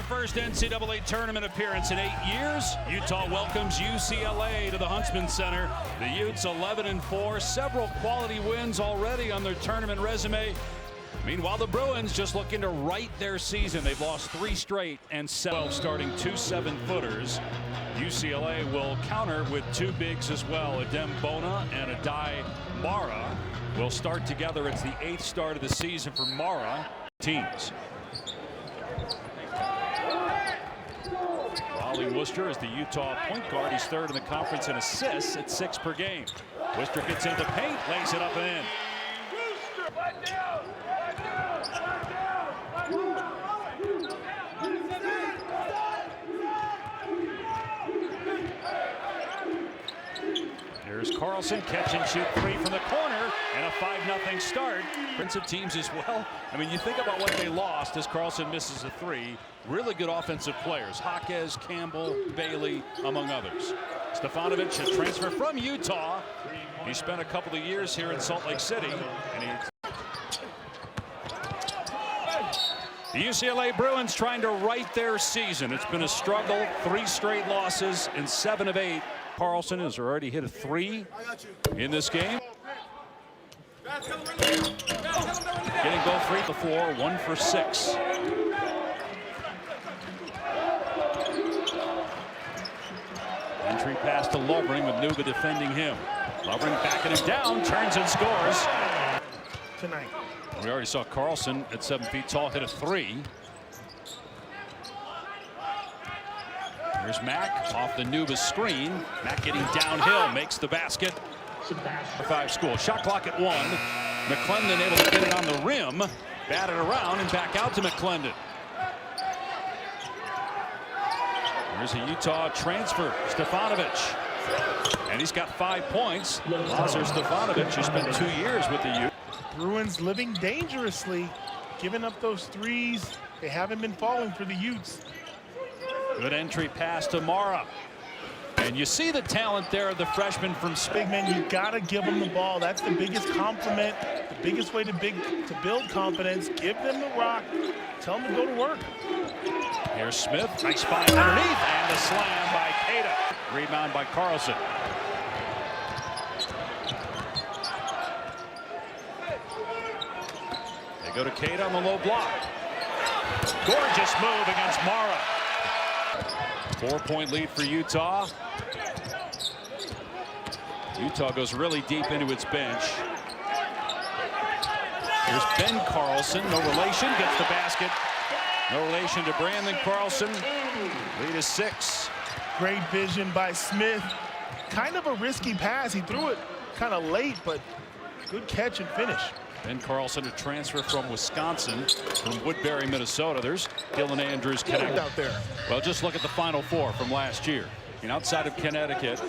their first NCAA tournament appearance in 8 years, Utah welcomes UCLA to the Huntsman Center. The Utes 11-4, several quality wins already on their tournament resume. Meanwhile, the Bruins just looking to right their season. They've lost 3 straight and 12 starting 2 7-footers. UCLA will counter with 2 bigs as well. Adem Bona and Adai Mara will start together. It's the 8th start of the season for Mara teams. Wally Worcester is the Utah point guard. He's 3rd in the conference in assists at 6 per game. Worcester gets into the paint, lays it up and in. Here's Carlson, catch and shoot 3 from the corner, and a 5-0 start. Defensive teams as well. I mean, you think about what they lost as Carlson misses a 3. Really good offensive players. Jaquez, Campbell, Bailey, among others. Stefanovic, a transfer from Utah. He spent a couple of years here in Salt Lake City. And the UCLA Bruins trying to right their season. It's been a struggle. 3 straight losses in 7 of 8. Carlson has already hit a 3 in this game. Getting both 3 before, 1 for 6. Entry pass to Lovering with Nuba defending him. Lovering backing him down, turns and scores. Tonight. We already saw Carlson at 7 feet tall hit a 3. Here's Mack off the Nuba screen. Mack getting downhill, makes the basket. 5 school. Shot clock at 1. McClendon able to get it on the rim. Batted around and back out to McClendon. There's a Utah transfer, Stefanovic. And he's got 5 points. Lazar Stefanovic, who spent 2 years with the Utes. Bruins living dangerously, giving up those 3s. They haven't been falling for the Utes. Good entry pass to Mara. And you see the talent there of the freshman from Big man, you gotta give them the ball. That's the biggest compliment, the biggest way to build confidence. Give them the rock. Tell them to go to work. Here's Smith. Nice spot underneath. And a slam by Queta. Rebound by Carlson. They go to Queta on the low block. Gorgeous move against Mara. 4-point lead for Utah. Utah goes really deep into its bench. Here's Ben Carlson, no relation, gets the basket. No relation to Brandon Carlson. Lead is 6. Great vision by Smith. Kind of a risky pass. He threw it kind of late, but good catch and finish. Ben Carlson, a transfer from Wisconsin, from Woodbury, Minnesota. There's Dylan Andrews connected out there. Well, just look at the Final Four from last year. And outside of Connecticut,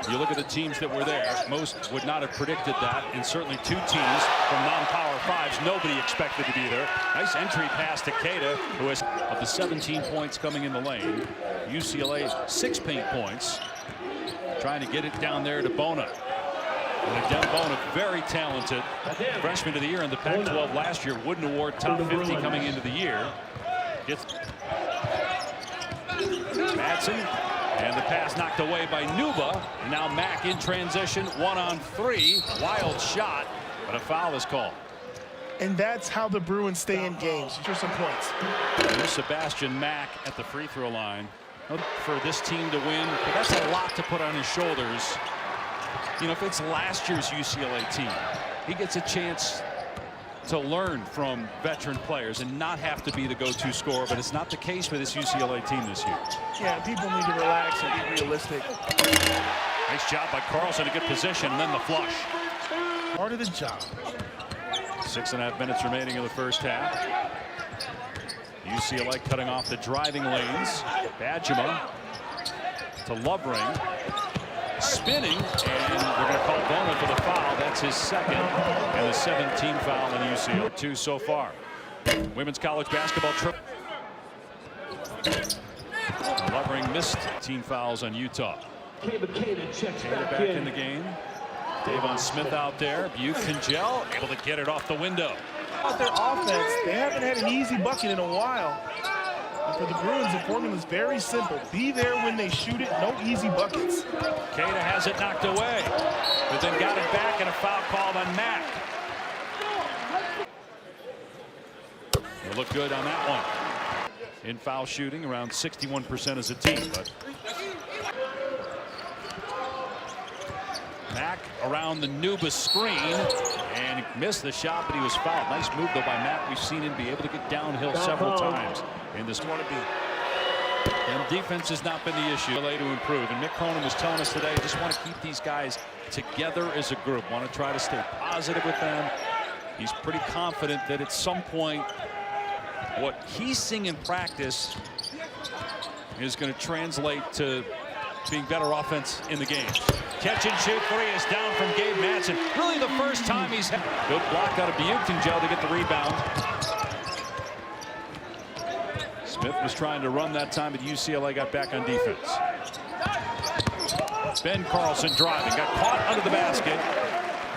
you look at the teams that were there. Most would not have predicted that, and certainly 2 teams from non-power 5s. Nobody expected to be there. Nice entry pass to Queta, who has of the 17 points coming in the lane. UCLA's 6 paint points. Trying to get it down there to Bona. And Adem Bona, very talented freshman of the year in the Pac-12 last year. Wooden Award top 50 coming into the year. Gets Madsen, and the pass knocked away by Nuba. And now Mack in transition, 1-on-3. Wild shot, but a foul is called. And that's how the Bruins stay in games. For some points. There's Sebastian Mack at the free throw line. For this team to win, but that's a lot to put on his shoulders. You know, if it's last year's UCLA team, he gets a chance to learn from veteran players and not have to be the go-to scorer, but it's not the case for this UCLA team this year. Yeah, people need to relax and be realistic. Nice job by Carlson, a good position, and then the flush. Part of the job. 6.5 minutes remaining in the first half. UCLA cutting off the driving lanes. Badgema to Lovering. Spinning, and they're going to call Bona for the foul. That's his 2nd, and the 17th foul in UCLA. 2 so far. Women's college basketball trip. Lovering missed 18 fouls on Utah. Queta back in the game. Davon Smith out there. Buke-Congel able to get it off the window. About their offense, they haven't had an easy bucket in a while. for the Bruins, the formula is very simple. Be there when they shoot it, no easy buckets. Queta has it knocked away, but then got it back and a foul called on Mack. They look good on that one. In foul shooting, around 61% as a team. But Mack around the Nuba screen and missed the shot, but he was fouled. Nice move though by Mack. We've seen him be able to get downhill several times in this one. And defense has not been the issue. UCLA to improve. And Mick Cronin was telling us today, just want to keep these guys together as a group. Want to try to stay positive with them. He's pretty confident that at some point, what he's seeing in practice is going to translate to being better offense in the game. Catch and shoot three is down from Gabe Madsen. Really the first time he's had good block out of Buchtenjel to get the rebound. Smith was trying to run that time, but UCLA got back on defense. Ben Carlson driving, got caught under the basket.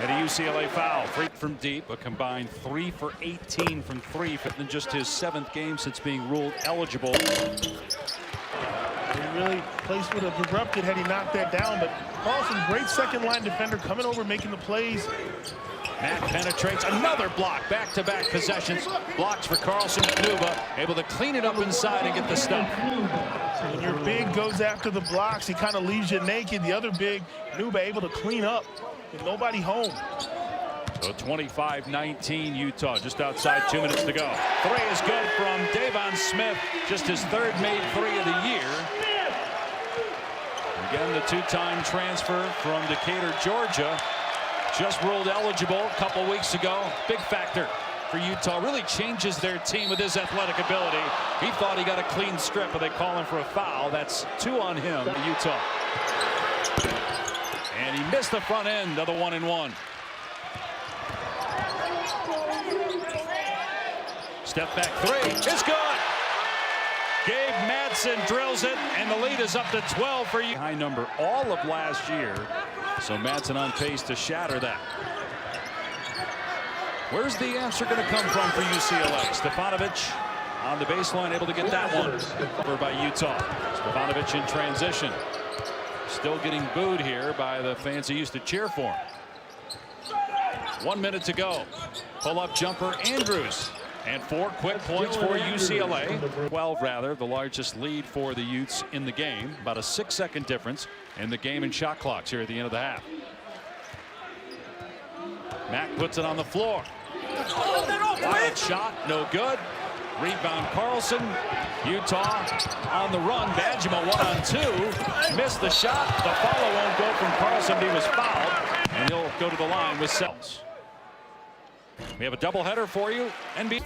And a UCLA foul. 3 from deep, a combined 3 for 18 from 3 in just his 7th game since being ruled eligible. He really place would have erupted had he knocked that down, but Carlson, great second line defender, coming over, making the plays. Mack penetrates, another block, back-to-back possessions. Blocks for Carlson. Nuba able to clean it up inside and get the stuff. When your big goes after the blocks, he kind of leaves you naked. The other big, Nuba, able to clean up with nobody home. So 25-19 Utah, just outside 2 minutes to go. Three is good from Davon Smith, just his 3rd made three of the year. Again, the 2-time transfer from Decatur, Georgia, just ruled eligible a couple weeks ago. Big factor for Utah. Really changes their team with his athletic ability. He thought he got a clean strip, but they call him for a foul. That's 2 on him, Utah. And he missed the front end of the 1-and-1. Step back three. It's good. Gabe Madsen drills it, and the lead is up to 12 for you. High number all of last year. So Madsen on pace to shatter that. Where's the answer going to come from for UCLA? Stefanovic on the baseline, able to get that one. Over by Utah. Stefanovic in transition. Still getting booed here by the fans who used to cheer for him. 1 minute to go. Pull-up jumper, Andrews. And 4 quick points for UCLA. 12 rather, the largest lead for the Utes in the game. About a 6-second difference in the game and shot clocks here at the end of the half. Mack puts it on the floor. Wild shot, no good. Rebound Carlson. Utah on the run. Badgema 1-on-2. Missed the shot. The follow won't go from Carlson. He was fouled. And he'll go to the line with Sells. We have a doubleheader for you. NBA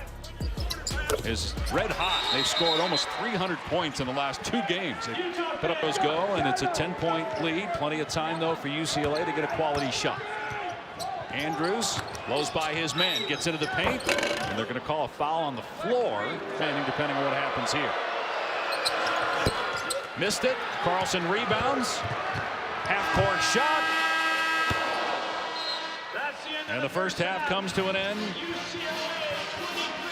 is red hot. They've scored almost 300 points in the last 2 games. They put up those go, and it's a 10-point lead. Plenty of time, though, for UCLA to get a quality shot. Andrews blows by his man, gets into the paint, and they're going to call a foul on the floor, depending on what happens here. Missed it. Carlson rebounds. Half-court shot. And the first half comes to an end.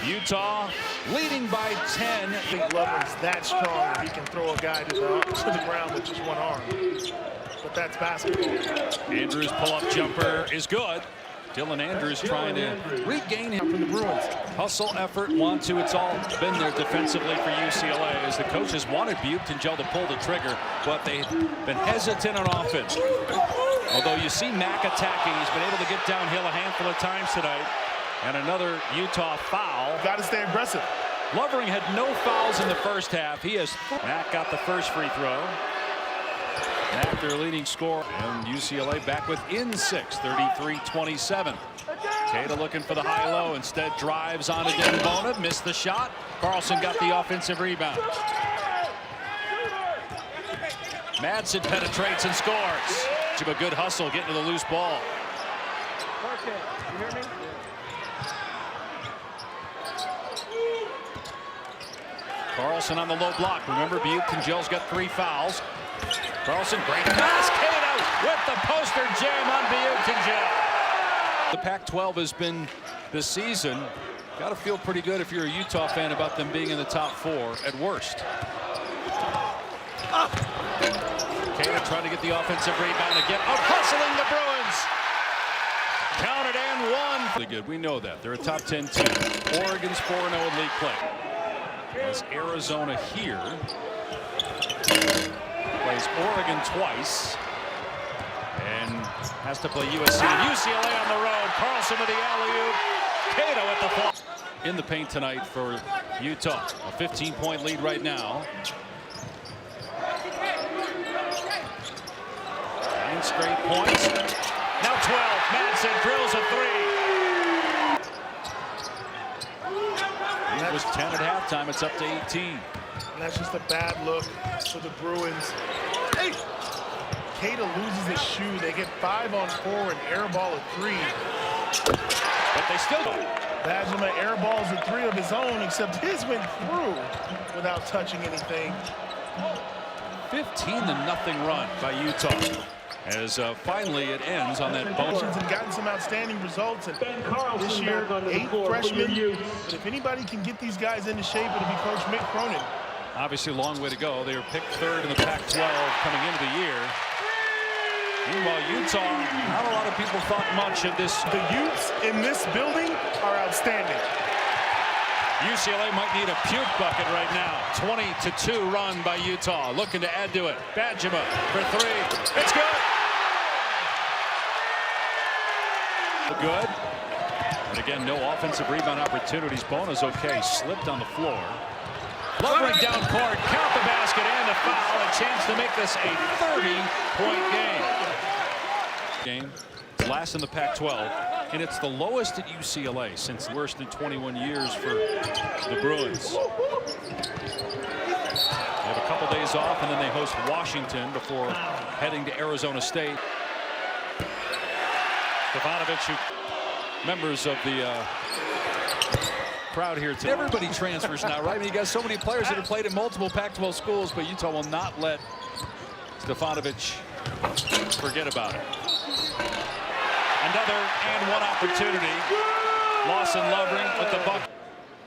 Utah leading by 10. Big Lover's that strong that he can throw a guy to the ground with just one arm. But that's basketball. Andrews' pull-up jumper is good. Dylan Andrews trying to regain him from the Bruins. Hustle, effort, want to. It's all been there defensively for UCLA as the coaches wanted Buchtenjel to pull the trigger, but they've been hesitant on offense. Although you see Mack attacking, he's been able to get downhill a handful of times tonight. And another Utah foul. Got to stay aggressive. Lovering had no fouls in the first half. He has. Mack got the first free throw. Mack, their leading scorer, and UCLA back within 6, 33-27. Queta looking for the high-low, instead drives onto Denbona, missed the shot. Carlson got the offensive rebound. Madsen penetrates and scores. A good hustle getting to the loose ball. You hear me? Carlson on the low block. Remember, Buchtenjel's got 3 fouls. Carlson, great pass. Queta with the poster jam on Buchtenjel. The Pac-12 has been this season. Got to feel pretty good if you're a Utah fan about them being in the top 4 at worst. Keita trying to get the offensive rebound again. Out hustling the Bruins. Counted and one. Really good. We know that. They're a top 10 team. Oregon's 4-0 in league play. As Arizona here plays Oregon twice. And has to play USC and UCLA on the road. Carlson with the alley-oop. Cato at the fall. In the paint tonight for Utah. A 15-point lead right now. 9 straight points. Now 12. Madsen drills a 3. It was 10 at halftime. It's up to 18. And that's just a bad look for the Bruins. Hey! Cato loses his shoe. They get 5 on 4 and airball a 3. But they still don't. Bajema airballs a 3 of his own, except his went through without touching anything. 15-0 run by Utah. As finally it ends on that bonus. And gotten some outstanding results. And this year, 8 freshmen. But if anybody can get these guys into shape, it'll be Coach Mick Cronin. Obviously, a long way to go. They were picked 3rd in the Pac-12 coming into the year. Meanwhile, Utah, not a lot of people thought much of this. The Utes in this building are outstanding. UCLA might need a puke bucket right now. 20-2 run by Utah. Looking to add to it. Bajema for 3. It's good. Good. And again, no offensive rebound opportunities. Bona's okay. Slipped on the floor. Lovering down court. Count the basket and a foul. A chance to make this a 30-point game. Last in the Pac-12. And it's the lowest at UCLA since the worst in 21 years for the Bruins. They have a couple days off, and then they host Washington before heading to Arizona State. Stefanovic, members of the crowd here today. Everybody transfers now, right? I mean, you got so many players that have played in multiple Pac-12 schools, but Utah will not let Stefanovic forget about it. Another and one opportunity. Lawson Lovering with the buck.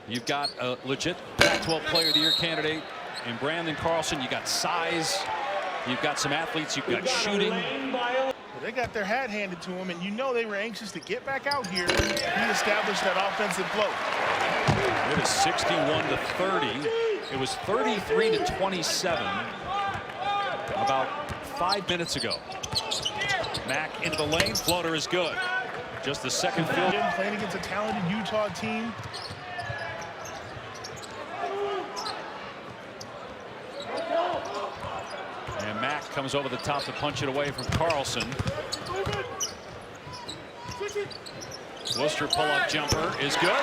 You've got a legit Pac-12 Player of the Year candidate in Brandon Carlson. You got size. You've got some athletes. You've got shooting. Well, they got their hat handed to them, and you know they were anxious to get back out here and establish that offensive flow. It is 61-30. It was 33-27 about 5 minutes ago. Mack into the lane. Floater is good. Just the second field. Playing against a talented Utah team. And Mack comes over the top to punch it away from Carlson. Worcester pull-up jumper is good.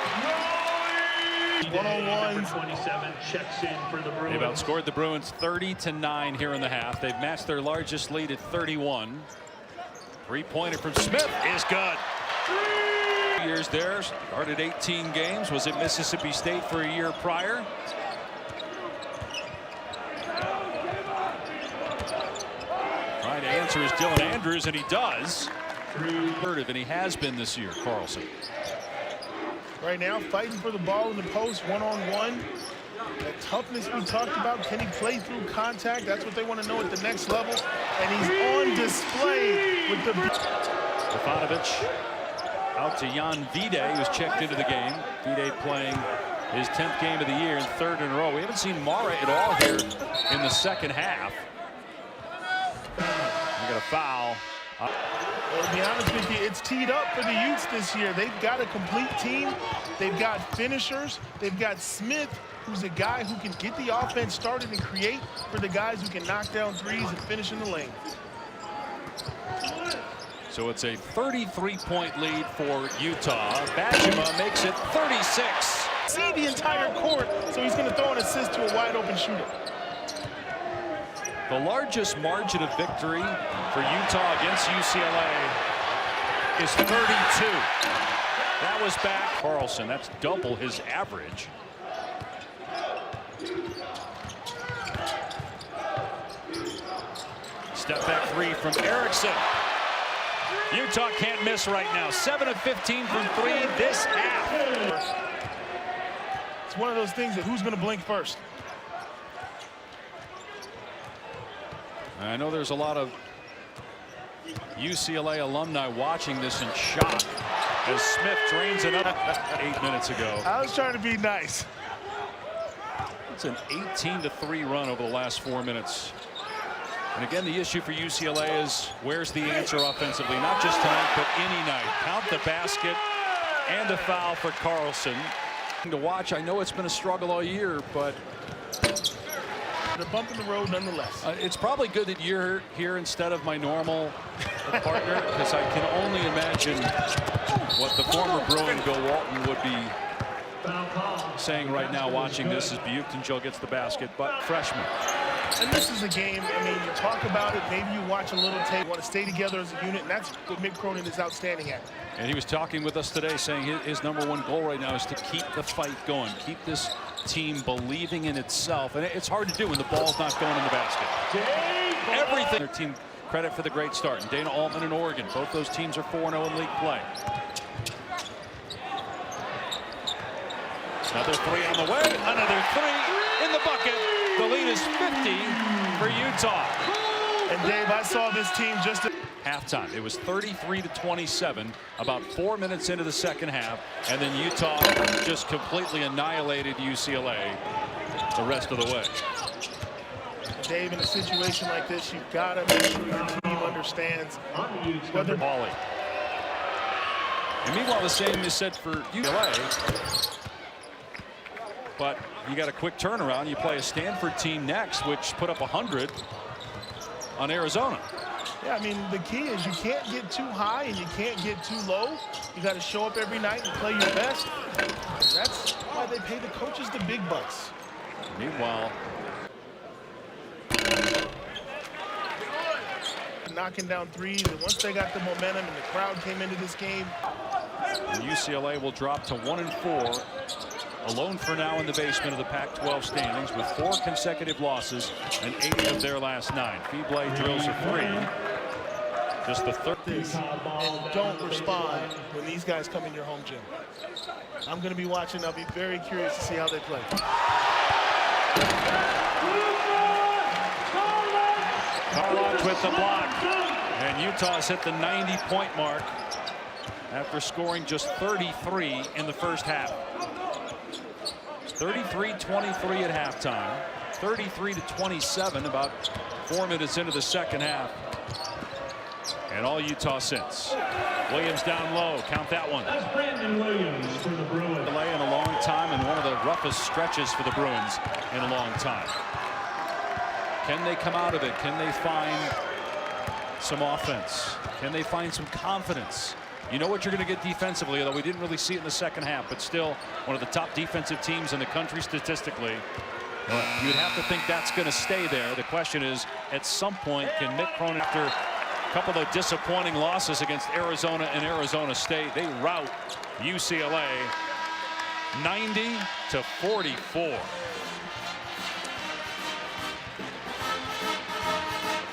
One-on-one. 27 checks in for the Bruins. They've outscored the Bruins 30-9 here in the half. They've matched their largest lead at 31. 3-pointer from Smith is good. 2 years there, started 18 games, was at Mississippi State for a year prior. Trying to answer is Dylan Andrews, and he does. And he has been this year, Carlson. Right now, fighting for the ball in the post, one-on-one. That toughness we talked about, can he play through contact? That's what they want to know at the next level. And he's on display with the... Stefanovic out to Jan Vide, who's checked into the game. Vide playing his 10th game of the year and 3rd in a row. We haven't seen Mara at all here in the second half. We got a foul. Well, to be honest with you, it's teed up for the Utes this year. They've got a complete team. They've got finishers. They've got Smith, who's a guy who can get the offense started and create for the guys who can knock down threes and finish in the lane. So it's a 33-point lead for Utah. Bajema makes it 36. See the entire court, so he's going to throw an assist to a wide-open shooter. The largest margin of victory for Utah against UCLA is 32. That was back. Carlson, that's double his average. Step back 3 from Erickson. Utah can't miss right now. 7 of 15 from 3 this half. It's one of those things that who's going to blink first. I know there's a lot of UCLA alumni watching this in shock as Smith drains it up 8 minutes ago. I was trying to be nice. It's an 18-3 run over the last 4 minutes. And again, the issue for UCLA is where's the answer offensively? Not just tonight, but any night. Count the basket and a foul for Carlson. To watch, I know it's been a struggle all year, but They're bumping the road nonetheless. it's probably good that you're here instead of my normal partner, because I can only imagine what the former Bruin Bill Walton would be saying right now watching this as Buchtenschel gets the basket, but freshman. And this is a game, I mean, you talk about it, maybe you watch a little tape, want to stay together as a unit, and that's what Mick Cronin is outstanding at. And he was talking with us today saying his #1 goal right now is to keep the fight going, keep this team believing in itself. And it's hard to do when the ball's not going in the basket. Everything. Their team credit for the great start. And Dana Altman and Oregon, both those teams are 4-0 in league play. Another 3 on the way, another 3 in the bucket. The lead is 50 for Utah. And Dave, I saw this team just at halftime. It was 33-27, about 4 minutes into the second half, and then Utah just completely annihilated UCLA the rest of the way. Dave, in a situation like this, you've got to make sure your team understands whether Pauly. And meanwhile, the same is said for UCLA. But you got a quick turnaround. You play a Stanford team next, which put up 100 on Arizona. Yeah, I mean, the key is you can't get too high and you can't get too low. You got to show up every night and play your best. And that's why they pay the coaches the big bucks. Meanwhile, knocking down threes, and once they got the momentum and the crowd came into this game, UCLA will drop to 1-4. Alone for now in the basement of the Pac-12 standings with 4 consecutive losses and 8 of their last 9. Feebley drills a 3. Just the third. And don't respond when these guys come in your home gym. I'm going to be watching. I'll be very curious to see how they play. Karloff with the block. And Utah has hit the 90-point mark after scoring just 33 in the first half. 33-23 at halftime, 33-27 about 4 minutes into the second half. And all Utah since. Williams down low, count that one. That's Brandon Williams for the Bruins. Delay in a long time and one of the roughest stretches for the Bruins in a long time. Can they come out of it? Can they find some offense? Can they find some confidence? You know what you're going to get defensively, although we didn't really see it in the second half, but still one of the top defensive teams in the country statistically. You'd have to think that's going to stay there. The question is, at some point, can Mick Cronin, after a couple of disappointing losses against Arizona and Arizona State, they rout UCLA 90-44.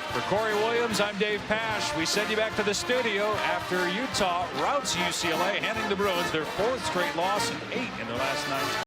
For Corey Williams, I'm Dave Pash. We send you back to the studio after Utah routs UCLA, handing the Bruins their 4th straight loss and 8 in their last 9.